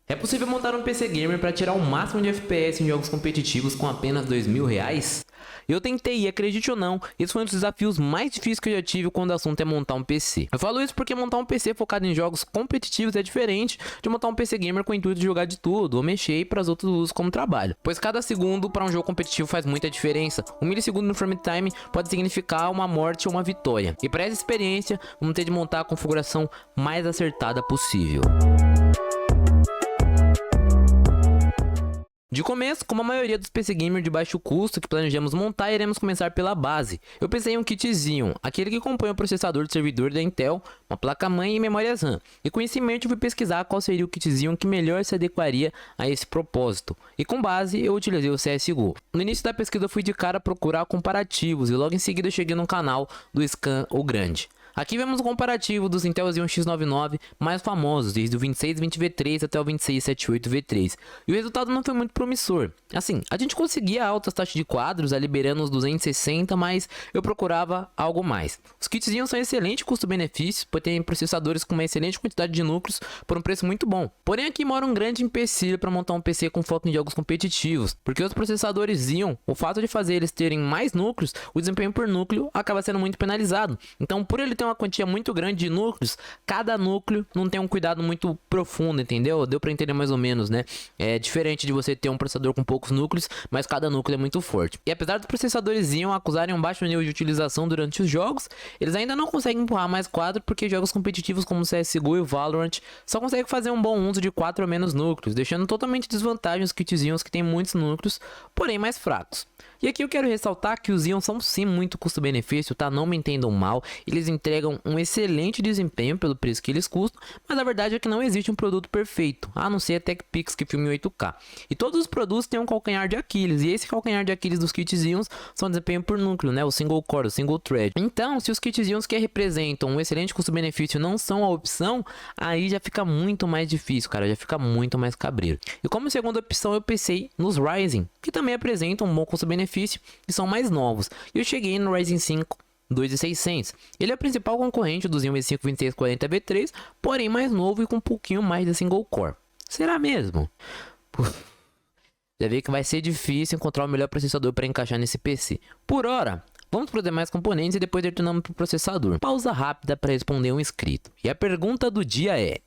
É possível montar um PC Gamer para tirar o máximo de FPS em jogos competitivos com apenas R$ 2.000? Eu tentei e, acredite ou não, esse foi um dos desafios mais difíceis que eu já tive quando o assunto é montar um PC. Eu falo isso porque montar um PC focado em jogos competitivos é diferente de montar um PC Gamer com o intuito de jogar de tudo ou mexer para os outros usos como trabalho. Pois cada segundo para um jogo competitivo faz muita diferença. Um milissegundo no frame time pode significar uma morte ou uma vitória. E para essa experiência, vamos ter de montar a configuração mais acertada possível. De começo, como a maioria dos PC Gamer de baixo custo que planejamos montar, iremos começar pela base. Eu pensei em um kit Xeon, aquele que compõe o processador do servidor da Intel, uma placa-mãe e memórias RAM. E com isso em mente eu fui pesquisar qual seria o kit Xeon que melhor se adequaria a esse propósito. E com base eu utilizei o CSGO. No início da pesquisa eu fui de cara procurar comparativos e logo em seguida eu cheguei no canal do Scan o Grande. Aqui vemos o comparativo dos Intel Xeon X99 mais famosos, desde o 2620V3 até o 2678V3. E o resultado não foi muito promissor. Assim, a gente conseguia altas taxas de quadros, liberando os 260, mas eu procurava algo mais. Os kits Xeon são excelente custo-benefício, pois tem processadores com uma excelente quantidade de núcleos por um preço muito bom. Porém aqui mora um grande empecilho para montar um PC com foco em jogos competitivos, porque os processadores Xeon, o fato de fazer eles terem mais núcleos, o desempenho por núcleo acaba sendo muito penalizado. Então por ele ter uma quantia muito grande de núcleos, cada núcleo não tem um cuidado muito profundo, entendeu? Deu pra entender mais ou menos, né? É diferente de você ter um processador com poucos núcleos, mas cada núcleo é muito forte. E apesar dos processadores Xeon acusarem um baixo nível de utilização durante os jogos, eles ainda não conseguem empurrar mais quadro, porque jogos competitivos como CSGO e Valorant só conseguem fazer um bom uso de 4 ou menos núcleos, deixando totalmente desvantagem os kits Xeon que têm muitos núcleos, porém mais fracos. E aqui eu quero ressaltar que os Xeon são sim muito custo-benefício, tá? Não me entendam mal, eles entregam um excelente desempenho pelo preço que eles custam, mas a verdade é que não existe um produto perfeito, a não ser a TechPix que filma em 8K. E todos os produtos têm um calcanhar de Aquiles, e esse calcanhar de Aquiles dos kits Xeon são desempenho por núcleo, né? O single core, o single thread. Então, se os kits Xeon que representam um excelente custo-benefício não são a opção, aí já fica muito mais difícil, cara, já fica muito mais cabreiro. E como segunda opção eu pensei nos Ryzen, que também apresentam um bom custo-benefício e são mais novos. E eu cheguei no Ryzen 5 2600. Ele é o principal concorrente do Xeon i5 2640V3, porém mais novo e com um pouquinho mais de single core. Será mesmo? Já vi que vai ser difícil encontrar o melhor processador para encaixar nesse PC. Por hora, vamos para os demais componentes e depois retornamos para o processador. Pausa rápida para responder um inscrito. E a pergunta do dia é: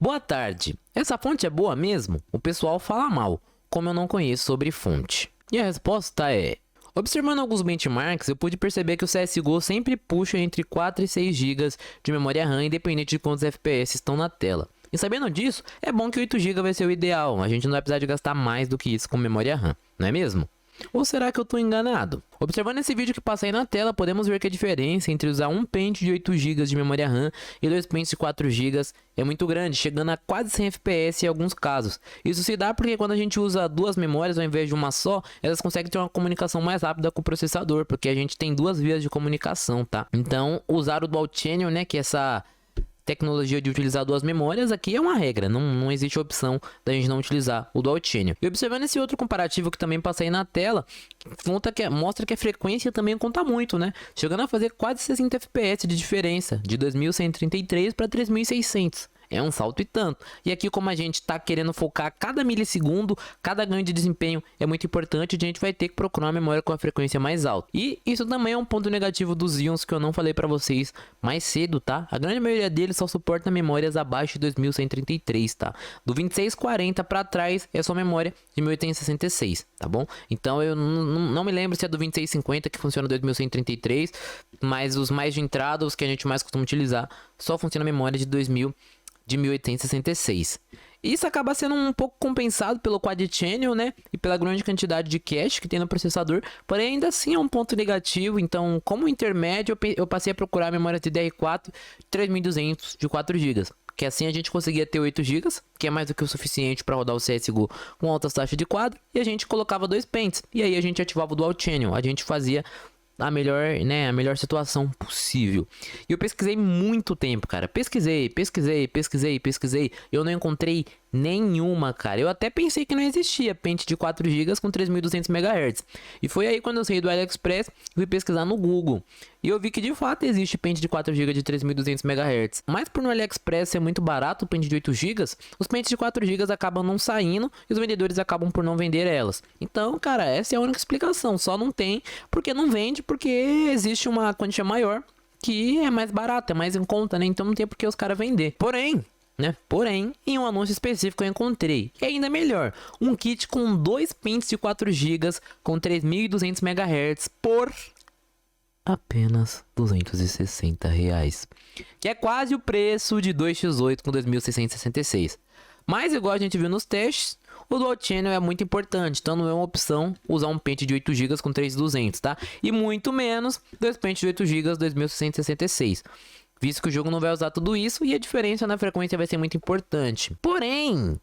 boa tarde, essa fonte é boa mesmo? O pessoal fala mal, como eu não conheço sobre fonte. E a resposta é: observando alguns benchmarks, eu pude perceber que o CSGO sempre puxa entre 4 e 6 GB de memória RAM, independente de quantos FPS estão na tela. E sabendo disso, é bom que 8 GB vai ser o ideal, a gente não vai precisar de gastar mais do que isso com memória RAM, não é mesmo? Ou será que eu estou enganado? Observando esse vídeo que passa aí na tela, podemos ver que a diferença entre usar um pente de 8 GB de memória RAM e 2 pentes de 4 GB é muito grande, chegando a quase 100 FPS em alguns casos. Isso se dá porque quando a gente usa duas memórias ao invés de uma só, elas conseguem ter uma comunicação mais rápida com o processador, porque a gente tem duas vias de comunicação, tá? Então, usar o Dual Channel, né, que é essa tecnologia de utilizar duas memórias, aqui é uma regra, não existe opção da gente não utilizar o Dual Channel. E observando esse outro comparativo que também passei na tela, mostra que a frequência também conta muito, né? Chegando a fazer quase 60 FPS de diferença, de 2133 para 3600. É um salto e tanto. E aqui, como a gente está querendo focar cada milissegundo, cada ganho de desempenho é muito importante, a gente vai ter que procurar uma memória com a frequência mais alta. E isso também é um ponto negativo dos Xeons que eu não falei para vocês mais cedo, tá? A grande maioria deles só suporta memórias abaixo de 2133, tá? Do 2640 para trás é só memória de 1866, tá bom? Então eu não me lembro se é do 2650 que funciona 2133, mas os mais de entrada, os que a gente mais costuma utilizar, só funciona memória de 1866. Isso acaba sendo um pouco compensado pelo Quad Channel, né? E pela grande quantidade de cache que tem no processador. Porém, ainda assim é um ponto negativo. Então, como intermédio, eu passei a procurar memória DDR4 3200 de 4 GB. Que assim a gente conseguia ter 8 GB, que é mais do que o suficiente para rodar o CSGO com altas taxas de quadro. E a gente colocava dois pentes. E aí a gente ativava o Dual Channel. A gente fazia a melhor situação possível. E eu pesquisei muito tempo, cara. Pesquisei. Eu não encontrei Nenhuma, cara. Eu até pensei que não existia pente de 4 GB com 3.200 MHz. E foi aí quando eu saí do AliExpress e fui pesquisar no Google. E eu vi que de fato existe pente de 4 GB de 3.200 MHz. Mas por no AliExpress ser muito barato o pente de 8 GB, os pentes de 4 GB acabam não saindo e os vendedores acabam por não vender elas. Então, cara, essa é a única explicação. Só não tem porque não vende, porque existe uma quantia maior que é mais barata, é mais em conta, né? Então não tem por que os caras vender. Porém, em um anúncio específico eu encontrei, e ainda melhor, um kit com 2 pentes de 4 GB com 3.200 MHz por apenas R$260, que é quase o preço de 2x8 com 2.666. Mas igual a gente viu nos testes, o Dual Channel é muito importante, então não é uma opção usar um pente de 8 GB com 3.200, tá? E muito menos 2 pentes de 8 GB 2.666. Visto que o jogo não vai usar tudo isso e a diferença na frequência vai ser muito importante. Porém,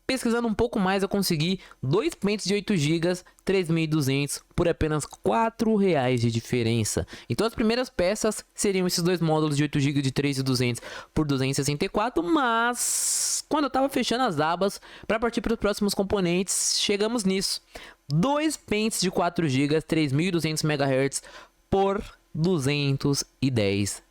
pesquisando um pouco mais, eu consegui 2 pentes de 8 GB 3.200 por apenas R$4 de diferença. Então as primeiras peças seriam esses dois módulos de 8 GB de 3.200 por 264, mas quando eu tava fechando as abas para partir para os próximos componentes, chegamos nisso. 2 pentes de 4 GB 3.200 MHz por R$210,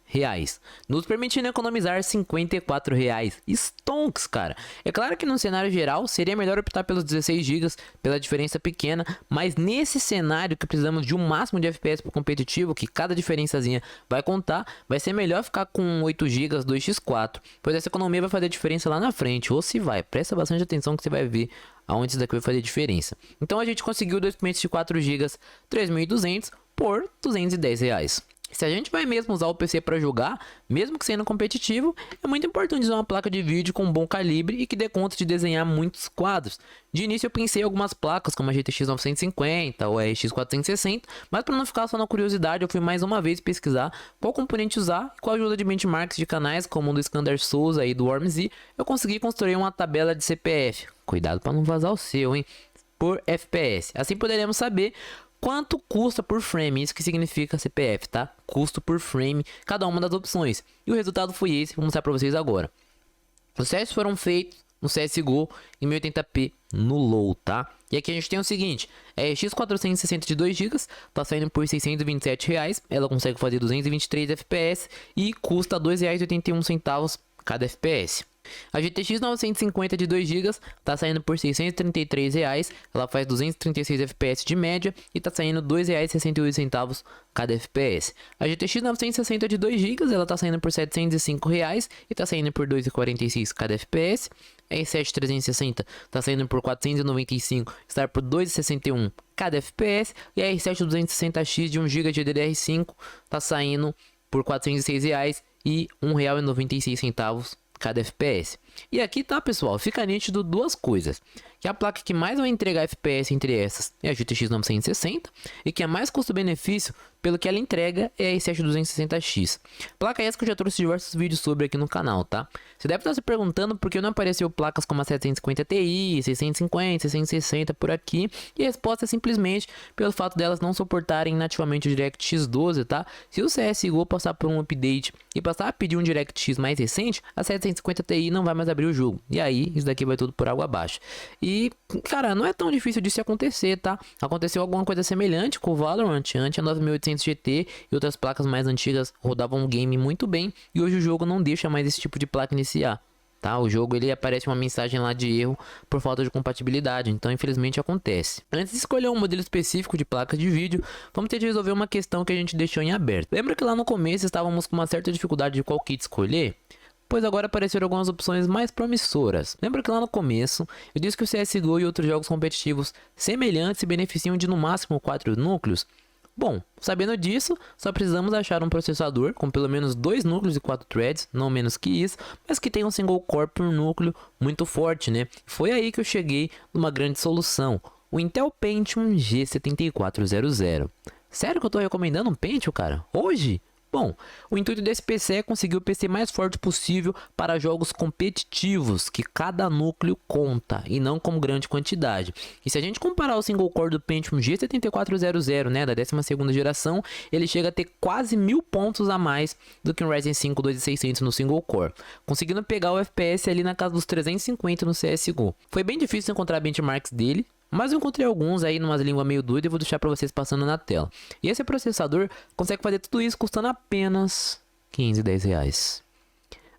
nos permitindo economizar R$54. Stonks, cara. É claro que no cenário geral seria melhor optar pelos 16 GB pela diferença pequena, mas nesse cenário que precisamos de um máximo de FPS para competitivo, que cada diferençazinha vai contar, vai ser melhor ficar com 8 GB 2x4, pois essa economia vai fazer diferença lá na frente, ou se vai, presta bastante atenção que você vai ver aonde isso daqui vai fazer diferença. Então a gente conseguiu 2 pentes de 4 GB 3.200 por R$210. Se a gente vai mesmo usar o PC para jogar, mesmo que sendo competitivo, é muito importante usar uma placa de vídeo com bom calibre e que dê conta de desenhar muitos quadros. De início eu pensei em algumas placas como a GTX 950 ou a RX 460, mas para não ficar só na curiosidade eu fui mais uma vez pesquisar qual componente usar e com a ajuda de benchmarks de canais como o do Iskander Souza e do WormZ, eu consegui construir uma tabela de CPF. Cuidado para não vazar o seu, hein? Por FPS. Assim poderemos saber quanto custa por frame, isso que significa CPF, tá? Custo por frame, cada uma das opções. E o resultado foi esse, vou mostrar pra vocês agora. Os testes foram feitos no CSGO em 1080p no low, tá? E aqui a gente tem o seguinte, a RX 460 de 2 GB tá saindo por R$627, ela consegue fazer 223 FPS e custa R$2,81 cada FPS. A GTX 950 de 2 GB tá saindo por R$633, ela faz 236 FPS de média e tá saindo R$2,68 cada FPS. A GTX 960 de 2 GB ela tá saindo por R$705 e tá saindo por 2,46 cada FPS. A R7 360 tá saindo por 495, está por 2,61 cada FPS. E a R7 260X de 1 GB de DDR5 tá saindo por R$406 e R$1,96 cada FPS. E aqui tá, pessoal, fica nítido duas coisas, que a placa que mais vai entregar FPS entre essas é a GTX 960 e que é mais custo-benefício pelo que ela entrega é a i7 260X. Placa essa que eu já trouxe diversos vídeos sobre aqui no canal, tá? Você deve estar se perguntando por que não apareceu placas como a 750 Ti, 650, 660 por aqui, e a resposta é simplesmente pelo fato delas não suportarem nativamente o DirectX 12, tá? Se o CSGO passar por um update e passar a pedir um DirectX mais recente, a 750 Ti não vai mais abrir o jogo, e aí isso daqui vai tudo por água abaixo. E, cara, não é tão difícil disso acontecer, tá? Aconteceu alguma coisa semelhante com o Valorant, antes a 9800 GT e outras placas mais antigas rodavam o game muito bem, e hoje o jogo não deixa mais esse tipo de placa iniciar, tá? O jogo ele aparece uma mensagem lá de erro por falta de compatibilidade, então infelizmente acontece. Antes de escolher um modelo específico de placa de vídeo, vamos ter de resolver uma questão que a gente deixou em aberto. Lembra que lá no começo estávamos com uma certa dificuldade de qual kit escolher? Pois agora apareceram algumas opções mais promissoras. Lembra que lá no começo eu disse que o CSGO e outros jogos competitivos semelhantes se beneficiam de no máximo 4 núcleos? Bom, sabendo disso, só precisamos achar um processador com pelo menos 2 núcleos e 4 threads, não menos que isso, mas que tenha um single core por núcleo muito forte, né? Foi aí que eu cheguei numa grande solução, o Intel Pentium G7400. Sério que eu tô recomendando um Pentium, cara? Hoje? Bom, o intuito desse PC é conseguir o PC mais forte possível para jogos competitivos, que cada núcleo conta, e não como grande quantidade. E se a gente comparar o single core do Pentium G7400, né, da 12ª geração, ele chega a ter quase 1000 pontos a mais do que um Ryzen 5 2600 no single core, conseguindo pegar o FPS ali na casa dos 350 no CSGO. Foi bem difícil encontrar benchmarks dele, mas eu encontrei alguns aí numas línguas meio doidas e vou deixar para vocês passando na tela. E esse processador consegue fazer tudo isso custando apenas 15, 10 reais.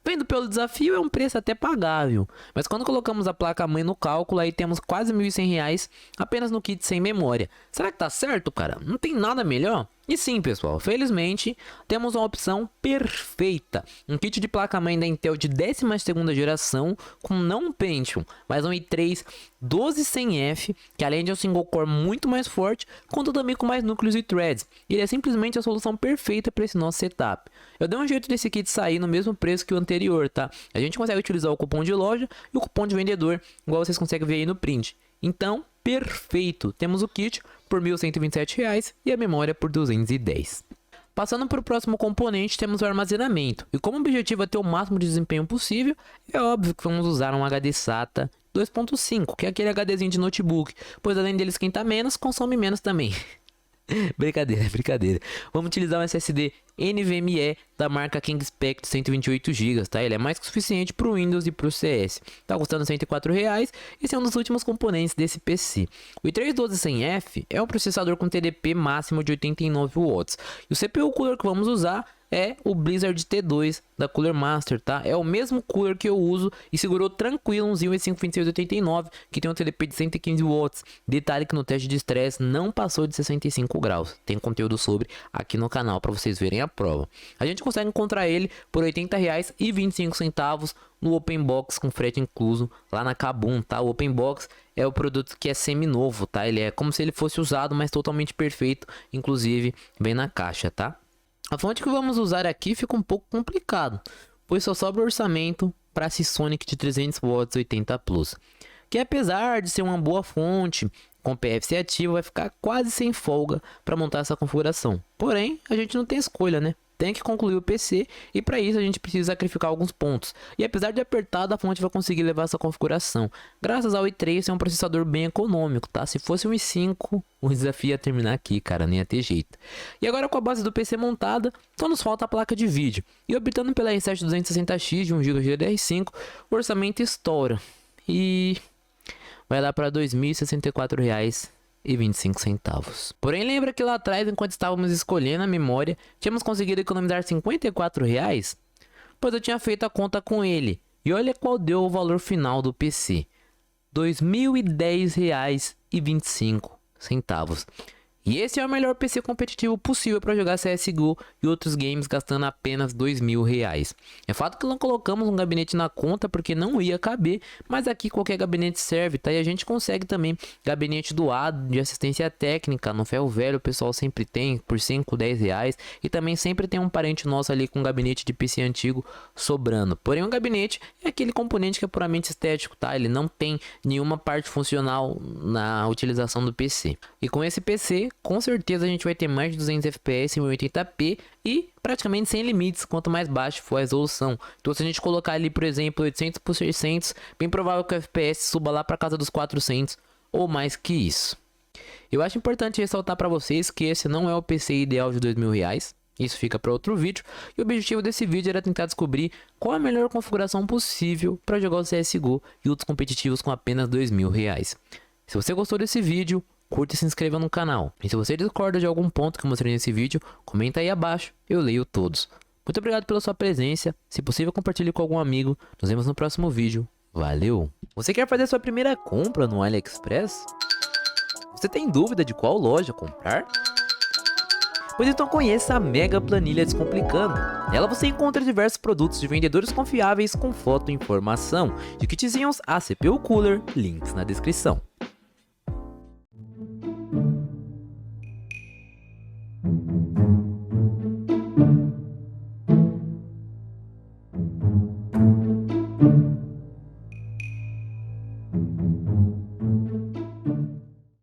Vendo pelo desafio é um preço até pagável, mas quando colocamos a placa-mãe no cálculo aí temos quase 1.100 reais apenas no kit sem memória. Será que tá certo, cara? Não tem nada melhor? E sim, pessoal, felizmente temos uma opção perfeita, um kit de placa-mãe da Intel de 12ª geração com não um Pentium, mas um i3 12100F, que além de um single core muito mais forte, conta também com mais núcleos e threads. Ele é simplesmente a solução perfeita para esse nosso setup. Eu dei um jeito desse kit sair no mesmo preço que o anterior, tá? A gente consegue utilizar o cupom de loja e o cupom de vendedor, igual vocês conseguem ver aí no print. Então, perfeito! Temos o kit por R$ 1.127 e a memória por 210. Passando para o próximo componente, temos o armazenamento. E como o objetivo é ter o máximo de desempenho possível, é óbvio que vamos usar um HD SATA 2.5, que é aquele HDzinho de notebook, pois além dele esquentar menos, consome menos também. Brincadeira, brincadeira. Vamos utilizar um SSD NVMe da marca Kingspec de 128 GB, tá? Ele é mais que suficiente para o Windows e para o CS. Tá custando R$ 104 reais. Esse é um dos últimos componentes desse PC. O i3 12100F é um processador com TDP máximo de 89 watts. E o CPU cooler que vamos usar é o Blizzard T2 da Cooler Master, tá? É o mesmo cooler que eu uso e segurou tranquilo um Xeon E5 2689, que tem um TDP de 115 watts. Detalhe que no teste de estresse não passou de 65 graus. Tem conteúdo sobre aqui no canal para vocês verem a prova. A gente consegue encontrar ele por R$ 80,25 no Open Box com frete incluso lá na Kabum, tá? O Open Box é o produto que é semi-novo, tá? Ele é como se ele fosse usado, mas totalmente perfeito, inclusive vem na caixa, tá? A fonte que vamos usar aqui fica um pouco complicado, pois só sobra orçamento para a Seasonic de 300 watts 80 Plus, que apesar de ser uma boa fonte, com PFC ativo vai ficar quase sem folga para montar essa configuração. Porém, a gente não tem escolha, né? Tem que concluir o PC e para isso a gente precisa sacrificar alguns pontos. E apesar de apertado, a fonte vai conseguir levar essa configuração. Graças ao i3 é um processador bem econômico, tá? Se fosse um i5, o desafio ia terminar aqui, cara, nem ia ter jeito. E agora com a base do PC montada, só nos falta a placa de vídeo. E optando pela R7 260X de 1 GB GDDR5, o orçamento estoura. E vai dar para R$ 2.064,25. Porém, lembra que lá atrás, enquanto estávamos escolhendo a memória, tínhamos conseguido economizar R$ 54 reais? Pois eu tinha feito a conta com ele. E olha qual deu o valor final do PC: R$ 2.010,25. E esse é o melhor PC competitivo possível para jogar CSGO e outros games gastando apenas R$ 2.000. É fato que não colocamos um gabinete na conta porque não ia caber, mas aqui qualquer gabinete serve, tá? E a gente consegue também gabinete doado de assistência técnica no ferro velho, o pessoal sempre tem por 5, 10 reais. E também sempre tem um parente nosso ali com um gabinete de PC antigo sobrando. Porém, um gabinete é aquele componente que é puramente estético, tá? Ele não tem nenhuma parte funcional na utilização do PC. E com esse PC, com certeza a gente vai ter mais de 200 FPS em 1080p e praticamente sem limites quanto mais baixo for a resolução. Então se a gente colocar ali, por exemplo, 800 por 600, bem provável que o FPS suba lá para casa dos 400 ou mais que isso. Eu acho importante ressaltar para vocês que esse não é o PC ideal de R$ 2.000. Isso fica para outro vídeo. E o objetivo desse vídeo era tentar descobrir qual a melhor configuração possível para jogar o CSGO e outros competitivos com apenas R$ 2.000. Se você gostou desse vídeo, curta e se inscreva no canal. E se você discorda de algum ponto que eu mostrei nesse vídeo, comenta aí abaixo, eu leio todos. Muito obrigado pela sua presença, se possível compartilhe com algum amigo. Nos vemos no próximo vídeo. Valeu! Você quer fazer sua primeira compra no AliExpress? Você tem dúvida de qual loja comprar? Pois então conheça a Mega Planilha Descomplicando. Nela você encontra diversos produtos de vendedores confiáveis com foto e informação, de kitzinhos a CPU Cooler, links na descrição.